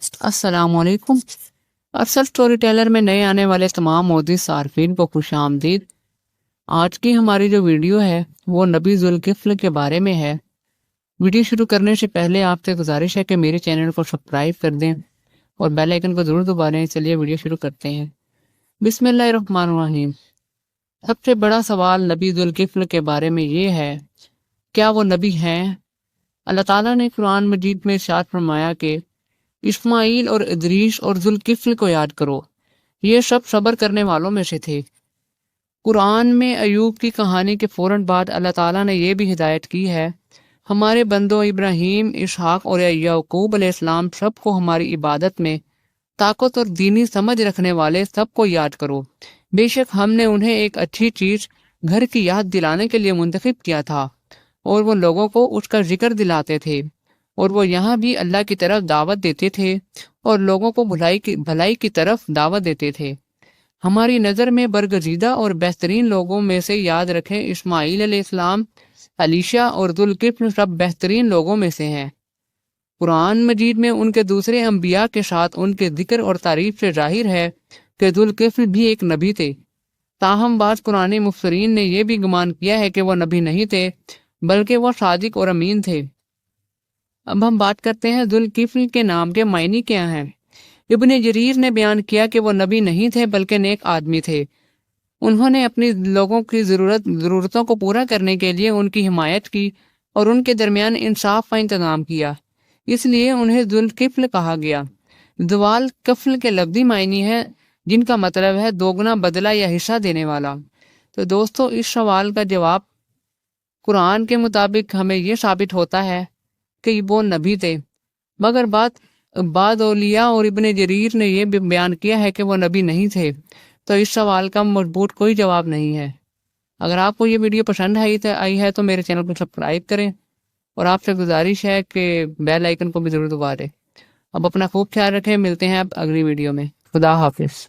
अस्सलाम वालेकुम। अरसल story teller में नए आने वाले तमाम मोदी सार्फिन को खुश आमदीद। आज की हमारी जो वीडियो है वो नबी जुल्किफ्ल के बारे में है। वीडियो शुरू करने से पहले आपसे गुजारिश है कि मेरे चैनल को सब्सक्राइब कर दें और बेल आइकन को ज़रूर दबा लें। चलिए वीडियो शुरू करते हैं। बिस्मिल्लाहिर्रहमानिर्रहीम। सबसे बड़ा सवाल नबी जुल्किफ्ल के बारे में ये है, क्या वो नबी हैं? अल्लाह ताला ने कुरान मजीद में इरशाद फरमाया कि इस्माइल और इदरीस और जुल्किफ्ल को याद करो, ये सब सब्र करने वालों में से थे। कुरान में अयूब की कहानी के फौरन बाद अल्लाह ताला ने यह भी हिदायत की है, हमारे बंदों इब्राहीम, इसहाक और याकूब अलैहिस्सलाम सबको हमारी इबादत में ताकत और दीनी समझ रखने वाले सबको याद करो। बेशक हमने उन्हें एक अच्छी चीज घर की याद दिलाने के लिए मुंतखब किया था और वो लोगों को उसका जिक्र दिलाते थे, और वो यहाँ भी अल्लाह की तरफ दावत देते थे और लोगों को भलाई की तरफ दावत देते थे। हमारी नज़र में बरगजीदा और बेहतरीन लोगों में से याद रखें, इस्माइल अलैहिस्सलाम, अलीशा और जुल्किफ्ल सब बेहतरीन लोगों में से हैं। कुरान मजीद में उनके दूसरे अंबिया के साथ उनके जिक्र और तारीफ से जाहिर है कि जुल्किफ्ल भी एक नबी थे। ताहम बाज़ कुरानी मुफस्सिरीन ने यह भी गुमान किया है कि वह नबी नहीं थे, बल्कि वह सादिक और अमीन थे। अब हम बात करते हैं जुल्किफ्ल के नाम के मायने क्या हैं। इब्ने जरीर ने बयान किया कि वो नबी नहीं थे बल्कि नेक आदमी थे। उन्होंने अपनी लोगों की ज़रूरतों को पूरा करने के लिए उनकी हिमायत की और उनके दरमियान इंसाफ का इंतज़ाम किया, इसलिए उन्हें जुल्किफ्ल कहा गया। ज़वाल कफ्ल के लफ्ज़ी मायने हैं जिनका मतलब है दोगुना बदला या हिस्सा देने वाला। तो दोस्तों, इस सवाल का जवाब कुरान के मुताबिक हमें यह साबित होता है कि वो नबी थे, मगर बाद औलिया और इब्ने जरीर ने यह भी बयान किया है कि वो नबी नहीं थे। तो इस सवाल का मजबूत कोई जवाब नहीं है। अगर आपको ये वीडियो पसंद आई है तो मेरे चैनल को सब्सक्राइब करें और आपसे गुजारिश है कि बेल आइकन को भी ज़रूर दबा दें। अब अपना खूब ख्याल रखें। मिलते हैं अब अगली वीडियो में। खुदा हाफिज़।